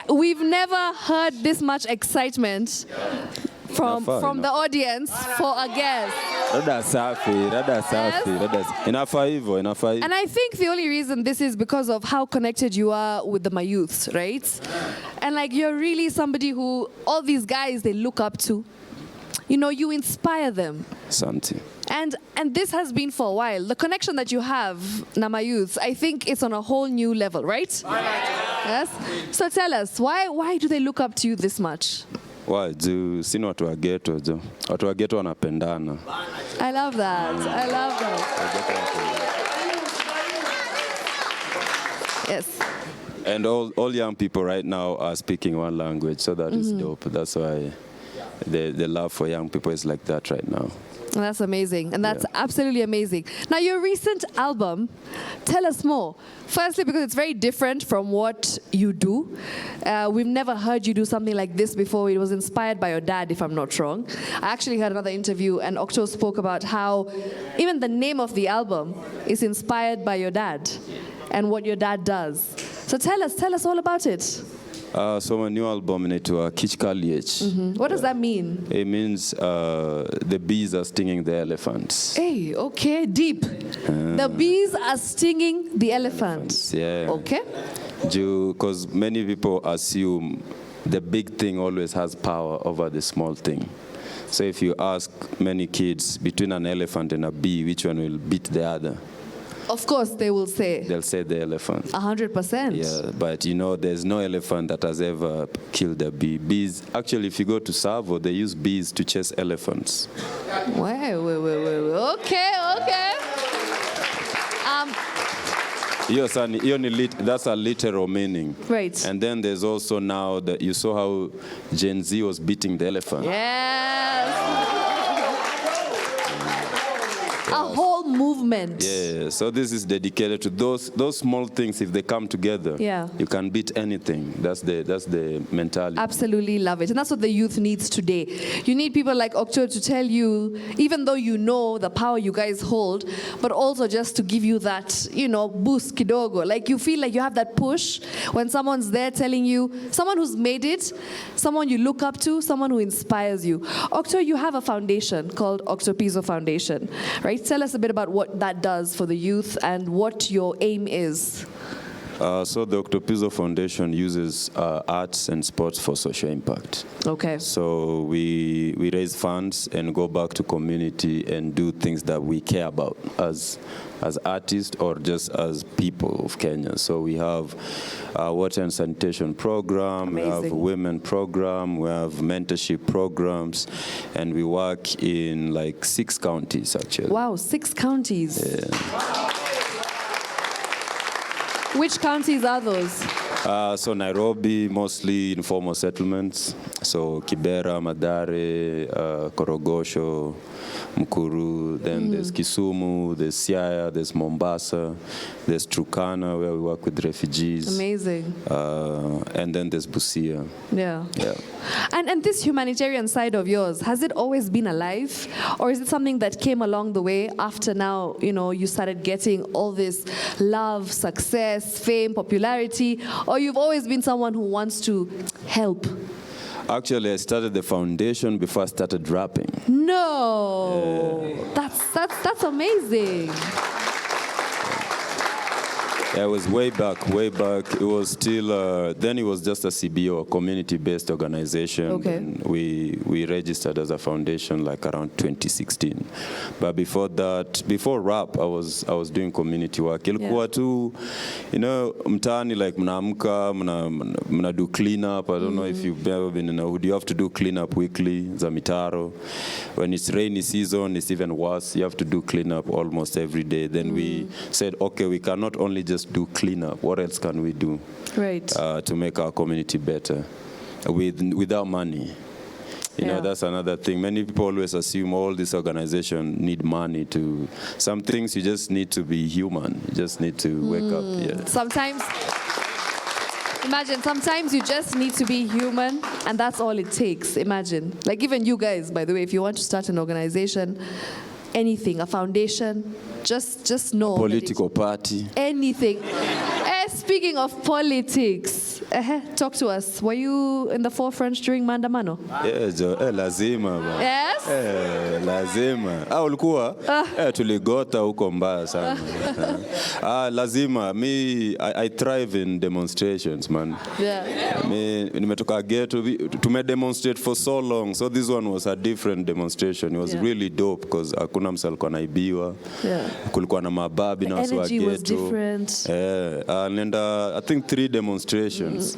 we've never heard this much excitement from the audience for a guest. And I think the only reason this is because of how connected you are with the Mayouths, right? And like you're really somebody who all these guys they look up to. You know, you inspire them. Santi. And this has been for a while. The connection that you have, Namayouths, I think it's on a whole new level, right? Yes? So tell us, why do they look up to you this much? Why? Sino watu wa ghetto, jo. Watu wa ghetto wanapendana. I love that. I love that. Yes. And all young people right now are speaking one language, so that is dope. That's why the love for young people is like that right now. That's amazing, and that's absolutely amazing. Now, your recent album, tell us more. Firstly, because it's very different from what you do. We've never heard you do something like this before. It was inspired by your dad, if I'm not wrong. I actually heard another interview, and Octo spoke about how even the name of the album is inspired by your dad and what your dad does. So tell us all about it. So my new album inaitwa Kichkaliech. What does that mean? It means the bees are stinging the elephants. Hey, okay, deep. The bees are stinging the elephants. Yeah. Okay. Because many people assume the big thing always has power over the small thing. So if you ask many kids between an elephant and a bee, which one will beat the other? Of course, they will say. They'll say the elephant. 100%. Yeah, but you know, there's no elephant that has ever killed a bee. Bees, actually, if you go to Savo, they use bees to chase elephants. Wait. Okay. That's a literal meaning. Right. And then there's also now that you saw how Gen Z was beating the elephant. Yes. A whole movement. Yeah, so this is dedicated to those small things. If they come together, you can beat anything. That's the mentality. Absolutely love it. And that's what the youth needs today. You need people like Octo to tell you, even though you know the power you guys hold, but also just to give you that, boost kidogo. Like you feel like you have that push when someone's there telling you, someone who's made it, someone you look up to, someone who inspires you. Octo, you have a foundation called Octopizzo Foundation, right? Tell us a bit about what that does for the youth and what your aim is. So the Octopizzo Foundation uses arts and sports for social impact. Okay. So we raise funds and go back to community and do things that we care about as artists or just as people of Kenya. So we have a water and sanitation program, Amazing. We have a women program, we have mentorship programs, and we work in like 6 counties actually. Wow, 6 counties. Yeah. Which counties are those? So Nairobi, mostly informal settlements. So Kibera, Mathare, Korogosho, Mukuru. Then there's Kisumu, there's Siaya, there's Mombasa, there's Turkana, where we work with refugees. Amazing. And then there's Busia. Yeah. Yeah. And this humanitarian side of yours, has it always been alive? Or is it something that came along the way after now, you started getting all this love, success, fame, popularity? Or you've always been someone who wants to help? Actually, I started the foundation before I started rapping. No. Yeah. That's amazing. Yeah, it was way back. It was still, then it was just a CBO, a community-based organization. Okay. And we registered as a foundation like around 2016. But before that, before rap, I was doing community work. Ilikuwa tu, mtaani like mnaamka, mna do clean up. I don't know if you've ever been in a hood. You have to do clean up weekly, za mitaro. When it's rainy season, it's even worse. You have to do clean up almost every day. Then we said, okay, we cannot only just do cleanup. What else can we do? Right. To make our community better without money? You know, that's another thing. Many people always assume all these organizations need money to. Some things you just need to be human. You just need to wake up. Yeah. Sometimes you just need to be human, and that's all it takes. Imagine. Like even you guys, by the way, if you want to start an organization, anything, a foundation, just know. Political party. Anything. Speaking of politics, talk to us. Were you in the forefront during maandamano? Yeah, lazima ba. Yes? Lazima. Ulikuwa? Tuligota huko mbaya sana. Lazima. I thrive in demonstrations, man. Yeah. Nimetoka ghetto. Tume demonstrate for so long. So this one was a different demonstration. It was really dope because hakuna msa alikuwa naibiwa. Kulikuwa na mababi na watu wa ghetto. The energy was different. And I think 3 demonstrations.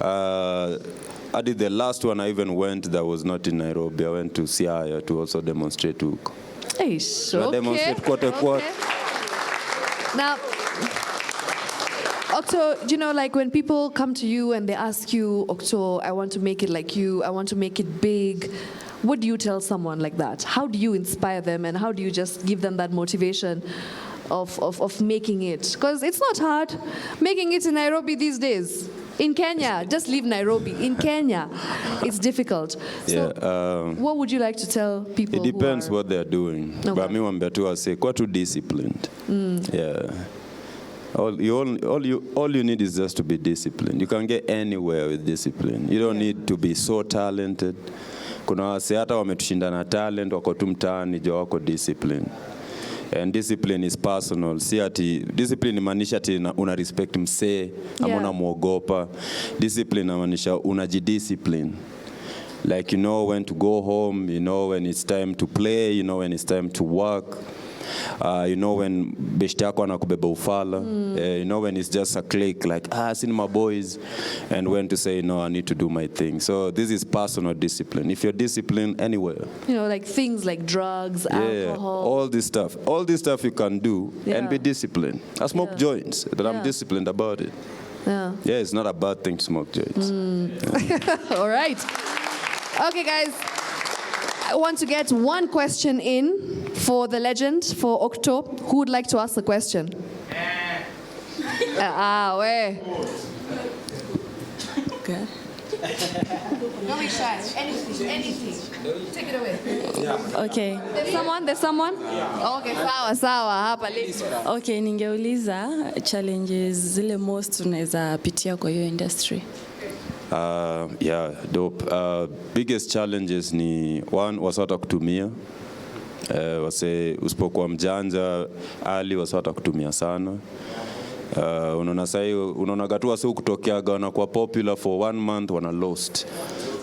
I did the last one I even went that was not in Nairobi. I went to Siaya to also demonstrate to demonstrate quote. Now, Octo, do you know, like when people come to you and they ask you, Octo, I want to make it like you, I want to make it big, what do you tell someone like that? How do you inspire them and how do you just give them that motivation of making it? Because it's not hard making it in Nairobi these days. In Kenya, just leave Nairobi. In Kenya, it's difficult. So, what would you like to tell people? It depends what they're doing. Okay. But me, I say, quite too disciplined. Yeah. All you need is just to be disciplined. You can get anywhere with discipline. You don't need to be so talented. Kuna wase hata wametushinda na talent, wako tu mtaani jo wako discipline. And discipline is personal. Si ati discipline inamaanisha ati una respect msee ama unamuogopa. Discipline inamaanisha unajidiscipline. Like you know when to go home, you know when it's time to play, you know when it's time to work. You know when beshte yako anakubeba ufala. You know when it's just a click like seen my boys, and when to say no, I need to do my thing. So this is personal discipline. If you're disciplined anywhere, you know, like things like drugs, alcohol, all this stuff you can do and be disciplined. I smoke joints, but I'm disciplined about it. Yeah, it's not a bad thing to smoke joints. All right. Okay, guys. I want to get one question in for the legend, for Octo. Who would like to ask the question? Where? Okay. Don't be shy. Anything. Take it away. Okay. There's someone? Okay, sawa, hapa list. Okay, ningeuliza challenges zile most unaweza pitia kwa hiyo industry. Dope. Biggest challenges ni one, wasata kutumia. Wase usipokuwa mjanja ali wasata kutumia sana. Unaona sai unaona gatu wase kutokea wanakuwa popular for 1 month wana lost.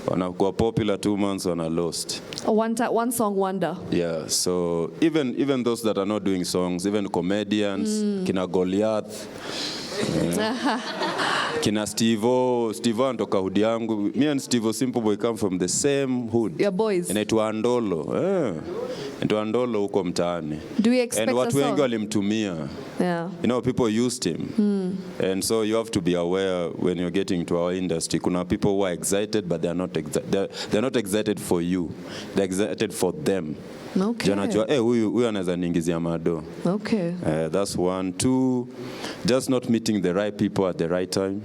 Wanakuwa popular 2 months wana lost. One song wonder. Yeah, so even those that are not doing songs, even comedians, kina Goliath, kina Stevo anatoka hood yangu. Me and Stevo Simple we come from the same hood. Your boys. Inaitwa Andolo. Inaitwa Andolo huko mtaani. Do we expect and watu wengi walimtumia. Yeah. You know, people used him. And so you have to be aware when you're getting to our industry. Kuna people who are excited, but they're not excited for you. They're excited for them. Okay. Janajua, huyu anaweza niingizia mado. Okay. That's 1. 2, just not meeting the right people at the right time.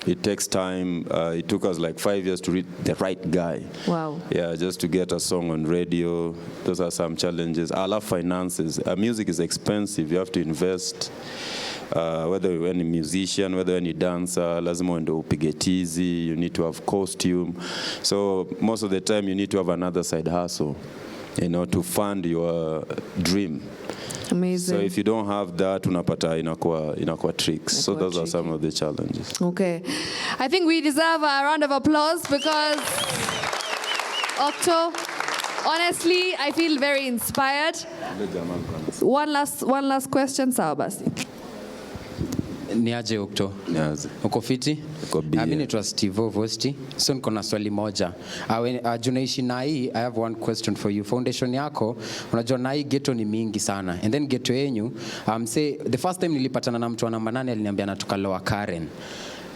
It takes time. It took us like 5 years to reach the right guy. Wow. Yeah, just to get a song on radio. Those are some challenges. I love finances. Music is expensive. You have to invest. Whether you're any musician, whether you're any dancer, lazima uende upige tizi. You need to have costume. So most of the time you need to have another side hustle, you know, to fund your dream. Amazing. So if you don't have that, unapata inakuwa tricks. So those are some of the challenges. Okay. I think we deserve a round of applause because Octo, honestly, I feel very inspired. One last question, sawa basi. Niaje Octo? Niaje. Uko fiti? Mimi naitwa Stevo Simple. So niko na swali moja. Junaishi na hii, I have one question for you. Foundation yako, unajua na hii ghetto ni mingi sana. And then ghetto yenyu, say the first time nilipatana na mtu wa namba 8 aliniambia anatoka Lower Karen.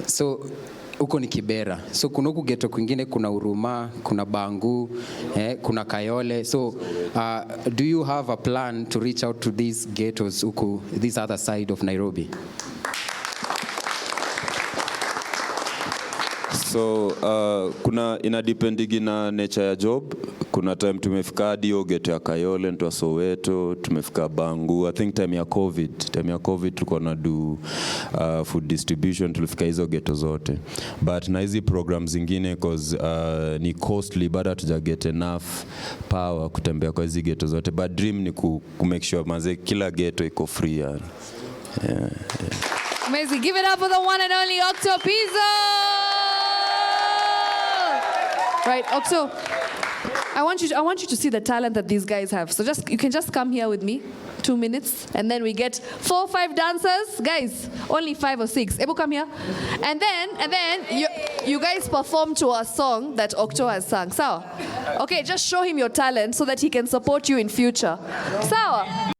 So huko ni Kibera. So kuna huku ghetto kwingine kuna Uruma, kuna Bangu, kuna Kayole. So do you have a plan to reach out to these ghettos huku, this other side of Nairobi? So kuna inadependigi na nature ya job. Kuna time tumefika hadi hiyo ghetto ya Kayole, ndio Soweto, tumefika Bangu. I think time ya COVID tulikuwa na do food distribution, tulifika hizo ghetto zote. But na hizi programs zingine cause ni costly, but hatuja get enough power kutembea kwa hizi ghetto zote. But dream ni ku make sure manze kila ghetto iko free yani. Yeah. Amazing. Give it up for the one and only Octopizzo. Right, Octo. I want you to see the talent that these guys have. So you can just come here with me, 2 minutes, and then we get 4 or 5 dancers. Guys, only 5 or 6. Ebu, come here. And then you guys perform to a song that Octo has sung. Sawa? Okay, just show him your talent so that he can support you in future. Sawa?